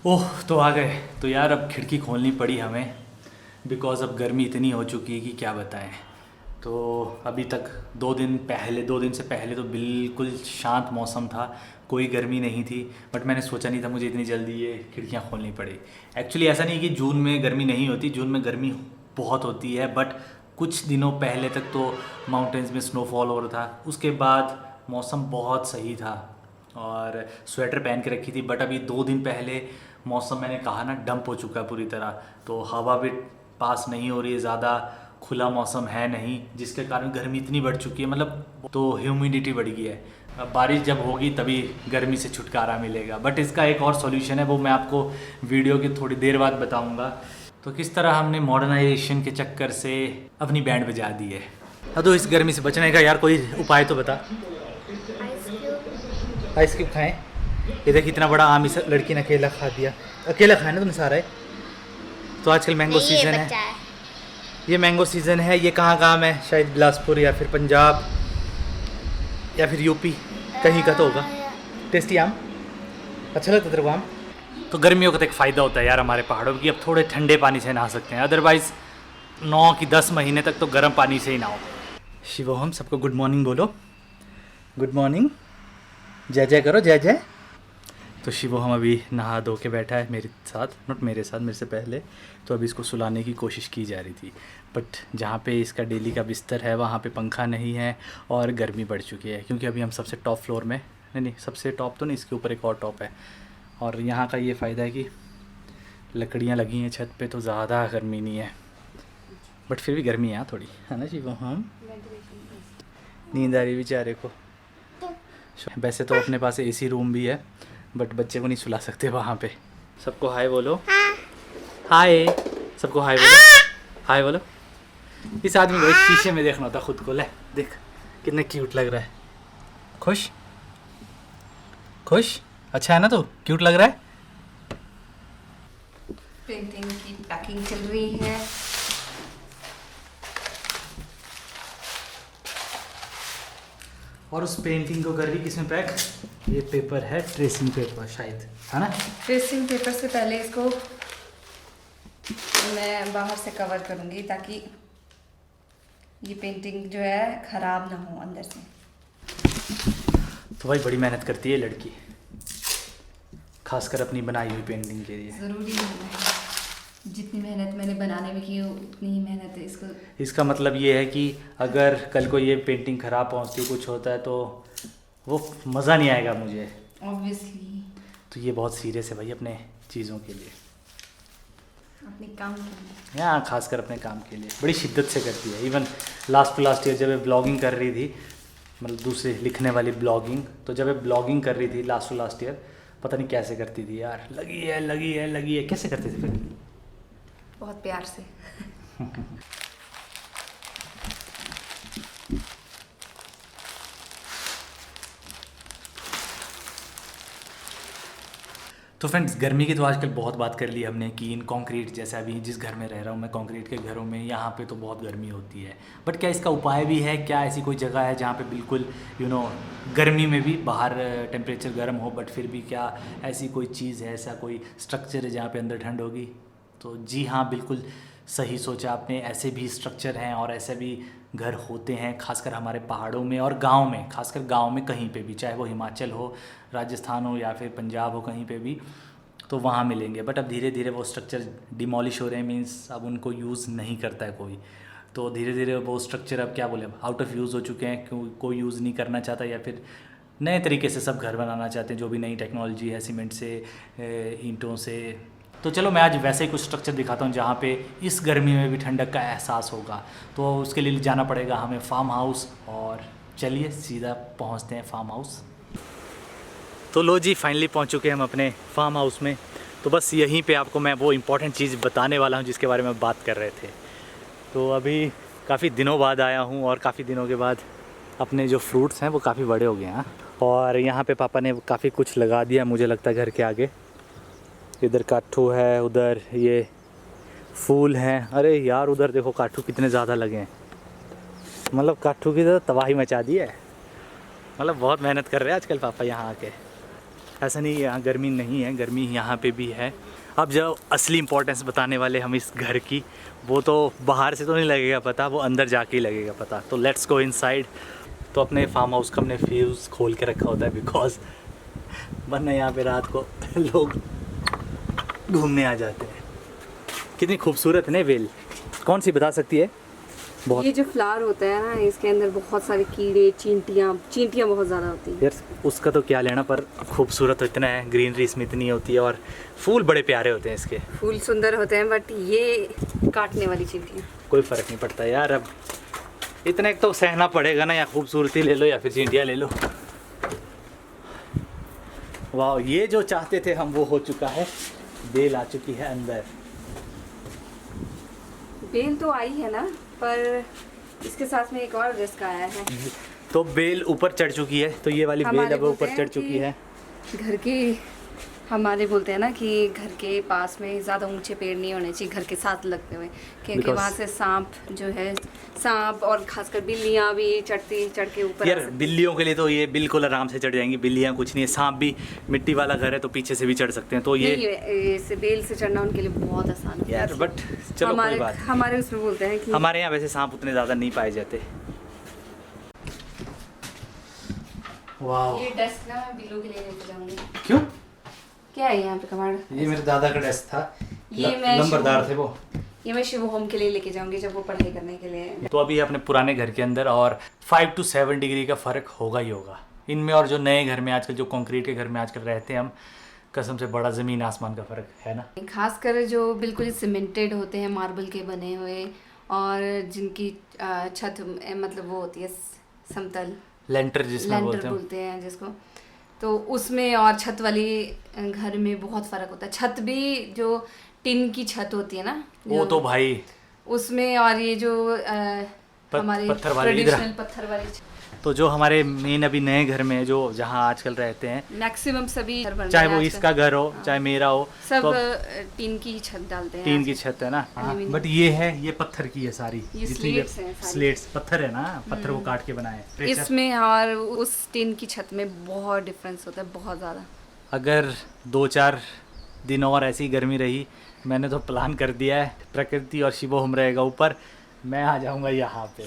ओह तो आ गए। तो यार अब खिड़की खोलनी पड़ी हमें, बिकॉज़ अब गर्मी इतनी हो चुकी है कि क्या बताएं। तो अभी तक 2 दिन से पहले तो बिल्कुल शांत मौसम था, कोई गर्मी नहीं थी। बट मैंने सोचा नहीं था मुझे इतनी जल्दी ये खिड़कियाँ खोलनी पड़ी। एक्चुअली ऐसा नहीं कि जून में गर्मी नहीं होती, जून में गर्मी बहुत होती है, बट कुछ दिनों पहले तक तो माउंटेन्स में स्नोफॉल हो रहा था। उसके बाद मौसम बहुत सही था और स्वेटर पहन के रखी थी। बट अभी 2 दिन पहले मौसम, मैंने कहा ना, डंप हो चुका है पूरी तरह। तो हवा भी पास नहीं हो रही है, ज़्यादा खुला मौसम है नहीं, जिसके कारण गर्मी इतनी बढ़ चुकी है, मतलब तो ह्यूमिडिटी बढ़ गई है। अब बारिश जब होगी तभी गर्मी से छुटकारा मिलेगा। बट इसका एक और सॉल्यूशन है, वो मैं आपको वीडियो के थोड़ी देर बाद बताऊंगा। तो किस तरह हमने मॉडर्नाइजेशन के चक्कर से अपनी बैंड बजा दी है। अब तो इस गर्मी से बचने का यार कोई उपाय तो बता। आइसक्रीम खाएं। ये देख इतना बड़ा आम इस लड़की ने अकेला खा दिया। अकेला खाया ना तुमने सारा है। तो आजकल मैंगो सीज़न है। ये मैंगो सीज़न है। ये कहाँ का आम है? शायद बिलासपुर या फिर पंजाब या फिर यूपी, कहीं का तो होगा। टेस्टी आम, अच्छा लगता तेरे को आम? तो गर्मियों का तो एक फ़ायदा होता है यार हमारे पहाड़ों की, अब थोड़े ठंडे पानी से नहा सकते हैं। अदरवाइज़ 9 कि 10 महीने तक तो गर्म पानी से ही नहाओ। शिवोहम, सबको गुड मॉर्निंग बोलो। गुड मॉर्निंग, जय जय करो, जय जय। तो शिवो हम अभी नहा धो के बैठा है मेरे साथ, नॉट मेरे साथ, मेरे से पहले। तो अभी इसको सुलाने की कोशिश की जा रही थी, बट जहाँ पे इसका डेली का बिस्तर है वहाँ पे पंखा नहीं है और गर्मी बढ़ चुकी है। क्योंकि अभी हम सबसे टॉप फ्लोर में, नहीं सबसे टॉप तो नहीं, इसके ऊपर एक और टॉप है। और यहाँ का ये फ़ायदा है कि लकड़ियाँ लगी हैं छत पे, तो ज़्यादा गर्मी नहीं है। बट फिर भी गर्मी है यहाँ थोड़ी, है ना शिवो? हम नींद आ रही बेचारे को। वैसे तो अपने पास एसी रूम भी है, बट बच्चे को नहीं सुला सकते वहाँ पे। सबको हाय बोलो। हाय, सबको हाय बोलो। हाय बोलो। इस आदमी को शीशे में देखना होता खुद को। ले देख कितना क्यूट लग रहा है। खुश खुश, अच्छा है ना? तो क्यूट लग रहा है। पेंटिंग की पैकिंग चल रही है। और उस पेंटिंग को कर रही किसमें पैक? ये पेपर है, ट्रेसिंग पेपर शायद, है ना? ट्रेसिंग पेपर से पहले इसको मैं बाहर से कवर करूंगी ताकि ये पेंटिंग जो है ख़राब ना हो अंदर से। तो भाई बड़ी मेहनत करती है लड़की, खासकर अपनी बनाई हुई पेंटिंग के लिए। ज़रूरी नहीं है, जितनी मेहनत मैंने बनाने में की उतनी ही मेहनत है इसको। इसका मतलब ये है कि अगर कल को ये पेंटिंग ख़राब पहुंचती, कुछ होता है, तो वो मज़ा नहीं आएगा मुझे, ऑब्वियसली। तो ये बहुत सीरियस है भाई अपने चीज़ों के लिए, अपने काम के लिए। यहाँ खासकर अपने काम के लिए बड़ी शिद्दत से करती है। Even last to last year जब ये ब्लॉगिंग कर रही थी, मतलब दूसरे लिखने वाली ब्लॉगिंग, तो जब ये ब्लॉगिंग कर रही थी लास्ट टू लास्ट ईयर, पता नहीं कैसे करती थी यार। लगी है लगी है लगी है, कैसे करती थी फिर? बहुत प्यार से। तो फ्रेंड्स, गर्मी की तो आजकल बहुत बात कर ली हमने कि इन कंक्रीट, जैसे अभी जिस घर में रह रहा हूँ मैं, कंक्रीट के घरों में यहाँ पे तो बहुत गर्मी होती है। बट क्या इसका उपाय भी है? क्या ऐसी कोई जगह है जहाँ पे बिल्कुल गर्मी में भी बाहर टेम्परेचर गर्म हो, बट फिर भी क्या ऐसी कोई चीज़ है, ऐसा कोई स्ट्रक्चर है जहाँ पे अंदर ठंड होगी? तो जी हाँ, बिल्कुल सही सोचा आपने। ऐसे भी स्ट्रक्चर हैं और ऐसे भी घर होते हैं, खासकर हमारे पहाड़ों में और गांव में। खासकर गांव में कहीं पे भी, चाहे वो हिमाचल हो, राजस्थान हो या फिर पंजाब हो, कहीं पे भी तो वहाँ मिलेंगे। बट अब धीरे धीरे वो स्ट्रक्चर डिमोलिश हो रहे हैं, मीन्स अब उनको यूज़ नहीं करता है कोई। तो धीरे धीरे वो स्ट्रक्चर, अब क्या बोले, आउट ऑफ यूज़ हो चुके हैं, कोई यूज़ नहीं करना चाहता, या फिर नए तरीके से सब घर बनाना चाहते हैं, जो भी नई टेक्नोलॉजी है, सीमेंट से, ईंटों से। तो चलो मैं आज वैसे ही कुछ स्ट्रक्चर दिखाता हूँ जहाँ पे इस गर्मी में भी ठंडक का एहसास होगा। तो उसके लिए जाना पड़ेगा हमें फार्म हाउस, और चलिए सीधा पहुँचते हैं फार्म हाउस। तो लो जी, फाइनली पहुँच चुके हैं हम अपने फार्म हाउस में। तो बस यहीं पे आपको मैं वो इम्पोर्टेंट चीज़ बताने वाला हूँ जिसके बारे में बात कर रहे थे। तो अभी काफ़ी दिनों बाद आया हूँ, और काफ़ी दिनों के बाद अपने जो फ्रूट्स हैं वो काफ़ी बड़े हो गए हैं। और यहाँ पे पापा ने काफ़ी कुछ लगा दिया, मुझे लगता है घर के आगे। इधर काठू है, उधर ये फूल हैं। अरे यार उधर देखो काठू कितने ज़्यादा लगे हैं, मतलब काठू की तो तबाही मचा दी है। मतलब बहुत मेहनत कर रहे हैं आजकल पापा यहाँ आके। ऐसा नहीं यहाँ गर्मी नहीं है, गर्मी यहाँ पे भी है। अब जो असली इम्पोर्टेंस बताने वाले हम इस घर की, वो तो बाहर से तो नहीं लगेगा पता, वो अंदर जाके ही लगेगा पता। तो लेट्स गो इनसाइड। तो अपने फार्म हाउस का हमने फ्यूज़ खोल के रखा होता है बिकॉज वरना यहाँ पे रात को लोग घूमने आ जाते हैं। कितनी खूबसूरत है ना वेल, कौन सी बता सकती है? बहुत ये जो फ्लावर होता है ना, इसके अंदर बहुत सारे कीड़े, चींटियाँ बहुत ज़्यादा होती हैं। यार उसका तो क्या लेना, पर खूबसूरत तो इतना है, ग्रीनरी इसमें इतनी होती है और फूल बड़े प्यारे होते हैं इसके। फूल सुंदर होते हैं बट ये काटने वाली चींटियाँ। कोई फ़र्क नहीं पड़ता यार, अब इतना एक तो सहना पड़ेगा ना, या खूबसूरती ले लो या फिर चींटियाँ ले लो। वाह, ये जो चाहते थे हम वो हो चुका है, बेल आ चुकी है अंदर। बेल तो आई है ना, पर इसके साथ में एक और रिस्क आया है। तो बेल ऊपर चढ़ चुकी है, तो ये वाली बेल अब ऊपर चढ़ चुकी है। घर के हमारे बोलते हैं ना कि घर के पास में ज़्यादा ऊंचे पेड़ नहीं होने चाहिए घर के साथ लगते हुए, क्योंकि वहाँ से सांप जो है, सांप और खासकर बिल्लियाँ भी चढ़ के ऊपर। यार बिल्लियों के लिए तो ये बिल्कुल आराम से चढ़ जाएंगी, बिल्लियाँ कुछ नहीं है। सांप भी, मिट्टी वाला घर है तो पीछे से भी चढ़ सकते हैं। तो ये बेल से चढ़ना उनके लिए बहुत आसान है यार, बट चलो कोई बात। हमारे उसमें बोलते हैं कि हमारे यहाँ वैसे सांप उतने ज़्यादा नहीं पाए जाते। वाह, ये डेस्क ना मैं बिल्लू के लिए लेके जाऊंगी। क्यों? क्या है यहाँ पे कमांड? ये मेरे दादा का डेस्क था, मैं नंबरदार थे वो। ये मैं शिव होम के लिए लेके जाऊंगी जब वो पढ़ाई करने के लिए। तो अभी अपने पुराने घर के अंदर और 5 to 7 डिग्री का फ़र्क होगा ही होगा इनमें और जो नए घर में आजकल, जो कंक्रीट के घर में आजकल रहते हैं हम, कसम से बड़ा ज़मीन आसमान का फ़र्क है ना। खासकर जो बिल्कुल सीमेंटेड होते हैं, मार्बल के बने हुए, और जिनकी छत मतलब वो होती है समतल, लेंटर जिसमें बोलते हैं जिसको, तो उसमें और छत वाली घर में बहुत फ़र्क होता है। छत भी जो टिन की छत होती है ना, वो तो भाई उसमें, और ये जो हमारे ट्रेडिशनल पत्थर वाली छत। तो जो हमारे मेन अभी नए घर में जो जहाँ आजकल रहते हैं, मैक्सिमम सभी घर बन, चाहे वो इसका घर हो चाहे मेरा हो, सब तो टीन की छत डालते हैं। टीन की छत है ना, बट ये है, ये पत्थर की है सारी, जितनी स्लेट्स पत्थर है ना, पत्थर को काट के बनाए इसमें, और उस टीन की छत में बहुत डिफरेंस होता है, बहुत ज़्यादा। अगर 2-4 दिन और ऐसी गर्मी रही, मैंने तो प्लान कर दिया है, प्रकृति और शिवो हम रहेगा ऊपर, मैं आ जाऊंगा यहाँ पे,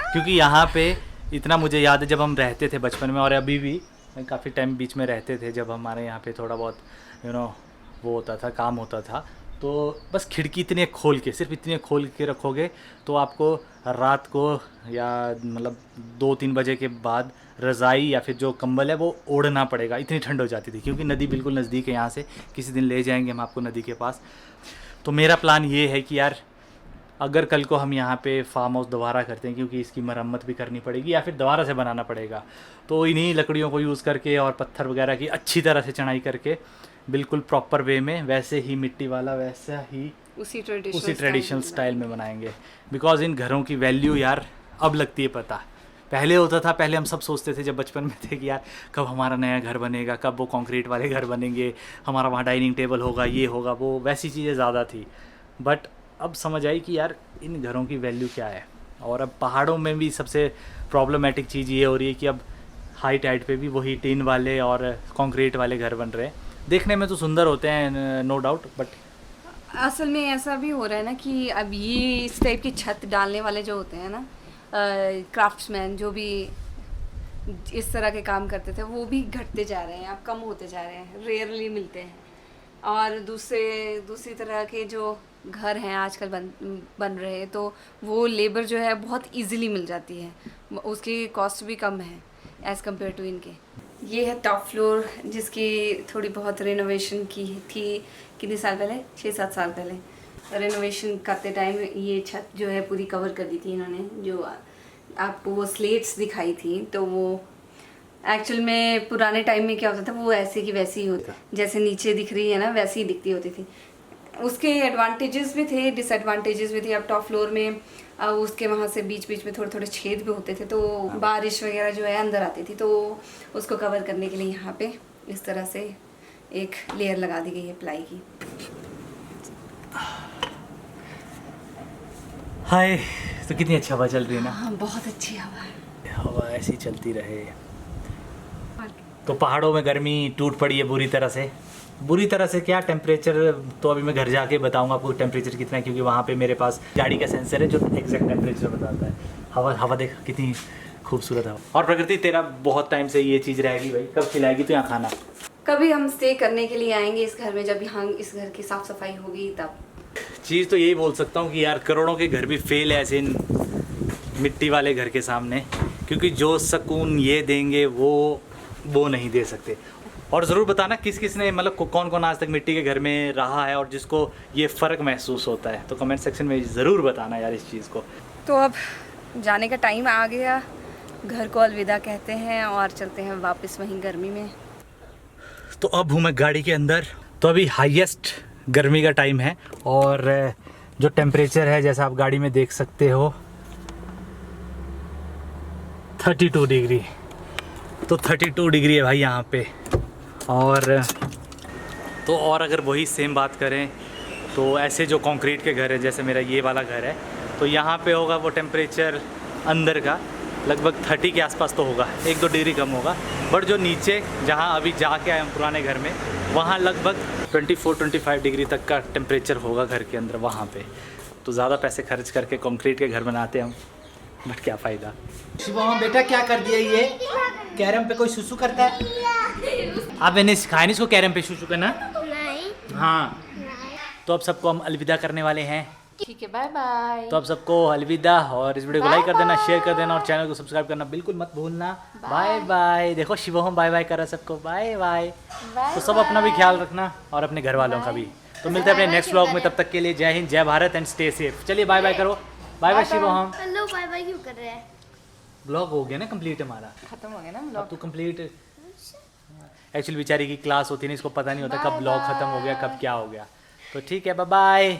क्योंकि यहाँ पे इतना मुझे याद है जब हम रहते थे बचपन में, और अभी भी काफ़ी टाइम बीच में रहते थे, जब हमारे यहाँ पे थोड़ा बहुत वो होता था, काम होता था, तो बस खिड़की इतने खोल के, सिर्फ इतने खोल के रखोगे तो आपको रात को या मतलब 2-3 बजे के बाद रज़ाई या फिर जो कंबल है वो ओढ़ना पड़ेगा, इतनी ठंड हो जाती थी, क्योंकि नदी बिल्कुल नज़दीक है यहाँ से। किसी दिन ले जाएंगे हम आपको नदी के पास। तो मेरा प्लान ये है कि यार अगर कल को हम यहाँ पे फार्म हाउस दोबारा करते हैं, क्योंकि इसकी मरम्मत भी करनी पड़ेगी या फिर दोबारा से बनाना पड़ेगा, तो इन्हीं लकड़ियों को यूज़ करके और पत्थर वगैरह की अच्छी तरह से चढ़ाई करके बिल्कुल प्रॉपर वे में, वैसे ही मिट्टी वाला वैसा ही उसी ट्रेडिशनल स्टाइल में बनाएंगे। बिकॉज इन घरों की वैल्यू यार अब लगती है पता। पहले होता था, पहले हम सब सोचते थे जब बचपन में थे कि यार कब हमारा नया घर बनेगा, कब वो कंक्रीट वाले घर बनेंगे, हमारा वहाँ डाइनिंग टेबल होगा, ये होगा वो, वैसी चीज़ें ज़्यादा थी। बट अब समझ आई कि यार इन घरों की वैल्यू क्या है। और अब पहाड़ों में भी सबसे प्रॉब्लमेटिक चीज़ ये हो रही है कि अब हाइट पे भी वही टीन वाले और कंक्रीट वाले घर बन रहे हैं। देखने में तो सुंदर होते हैं नो डाउट, बट असल में ऐसा भी हो रहा है ना कि अब ये इस टाइप की छत डालने वाले जो होते हैं ना, क्राफ्ट्समैन जो भी इस तरह के काम करते थे, वो भी घटते जा रहे हैं, अब कम होते जा रहे हैं, रेयरली मिलते हैं। और दूसरी तरह के जो घर हैं आजकल बन रहे हैं, तो वो लेबर जो है बहुत इजीली मिल जाती है, उसकी कॉस्ट भी कम है एज़ कम्पेयर टू इनके। ये है टॉप फ्लोर, जिसकी थोड़ी बहुत रेनोवेशन की थी कितने साल पहले, 6-7 साल पहले। रेनोवेशन करते टाइम ये छत जो है पूरी कवर कर दी थी इन्होंने। जो आपको वो स्लेट्स दिखाई थी, तो वो एक्चुअल में पुराने टाइम में क्या होता था, वो ऐसे की वैसी ही होता, जैसे नीचे दिख रही है ना वैसी ही दिखती होती थी। उसके एडवांटेजेस भी थे, डिसएडवांटेजेस भी थे। अब टॉप फ्लोर में उसके वहाँ से बीच बीच में थोड़े थोड़े छेद भी होते थे, तो बारिश वगैरह जो है अंदर आती थी, तो उसको कवर करने के लिए यहाँ पे इस तरह से एक लेयर लगा दी गई है प्लाई की। हाय, तो कितनी अच्छी हवा चल रही है ना। हाँ, बहुत अच्छी हवा है। हवा ऐसी चलती रहे। तो पहाड़ों में गर्मी टूट पड़ी है बुरी तरह से क्या टेम्परेचर, तो अभी मैं घर जाके बताऊंगा आपको टेम्परेचर कितना है, क्योंकि वहाँ पे मेरे पास गाड़ी का सेंसर है जो एग्जैक्ट टेम्परेचर बताता है। हवा देख कितनी खूबसूरत हवा। और प्रकृति तेरा बहुत टाइम से ये चीज़ रहेगी भाई, कब खिलाएगी तो यहाँ खाना? कभी हम स्टे करने के लिए आएंगे इस घर में, जब यहाँ इस घर की साफ सफाई होगी तब। चीज़ तो यही बोल सकता हूँ कि यार करोड़ों के घर भी फेल है ऐसे इन मिट्टी वाले घर के सामने, क्योंकि जो सुकून ये देंगे वो नहीं दे सकते। और ज़रूर बताना किस किस ने मतलब कौन कौन आज तक मिट्टी के घर में रहा है और जिसको ये फ़र्क महसूस होता है, तो कमेंट सेक्शन में ज़रूर बताना यार इस चीज़ को। तो अब जाने का टाइम आ गया, घर को अलविदा कहते हैं और चलते हैं वापस वहीं गर्मी में। तो अब हूँ मैं गाड़ी के अंदर। तो अभी हाईएस्ट गर्मी का टाइम है और जो टेम्परेचर है जैसा आप गाड़ी में देख सकते हो 32 डिग्री, तो 32 डिग्री है भाई यहाँ पे। और अगर वही सेम बात करें तो ऐसे जो कंक्रीट के घर है, जैसे मेरा ये वाला घर है, तो यहाँ पे होगा वो टेम्परेचर अंदर का लगभग 30 के आसपास तो होगा, 1-2 डिग्री कम होगा। बट जो नीचे जहाँ अभी जाके आए हम पुराने घर में, वहाँ लगभग 24-25 डिग्री तक का टेम्परेचर होगा घर के अंदर वहाँ पे। तो ज़्यादा पैसे खर्च करके कंक्रीट के घर बनाते हम, बट क्या फ़ायदा। शिवम बेटा क्या कर दिया ये? कैरम पे कोई सुसु करता है? आप मैंने सिखाया नहीं इसको कैरम पे शुशु करना? नहीं। हाँ। तो अब सबको हम अलविदा करने वाले हैं। ठीक है, बाय बाय। तो अब सबको अलविदा, और इस वीडियो को लाइक कर देना, शेयर कर देना और चैनल को सब्सक्राइब करना बिल्कुल मत भूलना। Bye bye. देखो शिवम बाय बाय कर रहा सबको, बाय बाय। तो सब अपना भी ख्याल रखना और अपने घर वालों का भी। तो मिलते हैं अपने नेक्स्ट व्लॉग में, तब तक के लिए जय हिंद, जय भारत एंड स्टे सेफ। चलिए बाय बाय करो। Bye bye Shivam. Hello bye bye क्यों कर रहे हैं? ब्लॉग हो गया ना कंप्लीट हमारा, खत्म हो गया ना अब ब्लॉग। तो कंप्लीट। एक्चुअली बेचारी की क्लास होती है ना, इसको पता नहीं होता कब ब्लॉग खत्म हो गया कब क्या हो गया। तो ठीक है, बाय बाय।